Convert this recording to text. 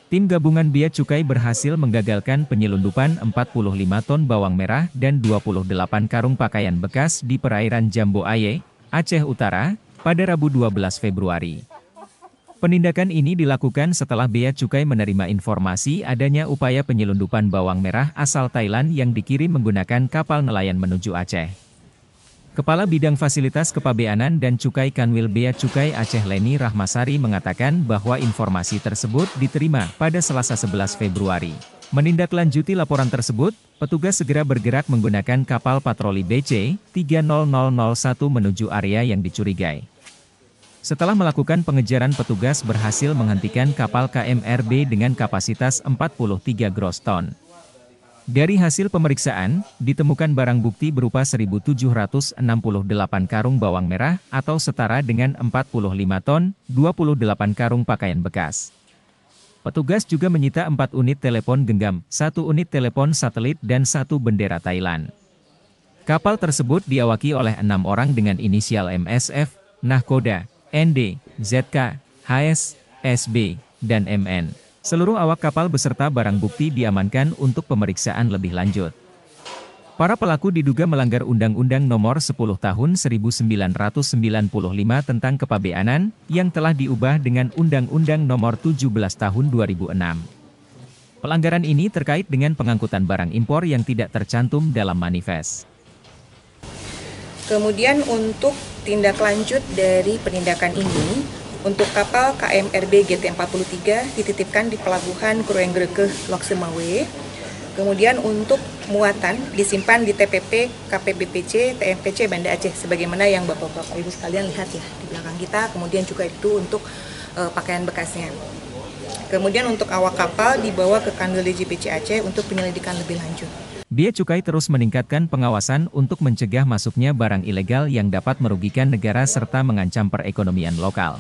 Tim gabungan Bea Cukai berhasil menggagalkan penyelundupan 45 ton bawang merah dan 28 karung pakaian bekas di perairan Jambo Aye, Aceh Utara, pada Rabu 12 Februari. Penindakan ini dilakukan setelah Bea Cukai menerima informasi adanya upaya penyelundupan bawang merah asal Thailand yang dikirim menggunakan kapal nelayan menuju Aceh. Kepala Bidang Fasilitas Kepabeanan dan Cukai Kanwil Bea Cukai Aceh Leni Rahmasari mengatakan bahwa informasi tersebut diterima pada Selasa 11 Februari. Menindaklanjuti laporan tersebut, petugas segera bergerak menggunakan kapal patroli BC 30001 menuju area yang dicurigai. Setelah melakukan pengejaran, petugas berhasil menghentikan kapal KMRB dengan kapasitas 43 gross ton. Dari hasil pemeriksaan, ditemukan barang bukti berupa 1.768 karung bawang merah atau setara dengan 45 ton, 28 karung pakaian bekas. Petugas juga menyita 4 unit telepon genggam, 1 unit telepon satelit dan 1 bendera Thailand. Kapal tersebut diawaki oleh 6 orang dengan inisial MSF, Nahkoda, ND, ZK, HS, SB, dan MN. Seluruh awak kapal beserta barang bukti diamankan untuk pemeriksaan lebih lanjut. Para pelaku diduga melanggar Undang-Undang Nomor 10 Tahun 1995 tentang Kepabeanan, yang telah diubah dengan Undang-Undang Nomor 17 Tahun 2006. Pelanggaran ini terkait dengan pengangkutan barang impor yang tidak tercantum dalam manifest. Kemudian untuk tindak lanjut dari penindakan ini, untuk kapal KMRB GT43 dititipkan di pelabuhan Kruengreke, Loksemawe. Kemudian untuk muatan disimpan di TPP KPBPC TMPC Banda Aceh, sebagaimana yang Bapak-Bapak Ibu sekalian lihat ya di belakang kita. Kemudian juga itu untuk pakaian bekasnya. Kemudian untuk awak kapal dibawa ke Kanwil DJPC Aceh untuk penyelidikan lebih lanjut. Bea Cukai terus meningkatkan pengawasan untuk mencegah masuknya barang ilegal yang dapat merugikan negara serta mengancam perekonomian lokal.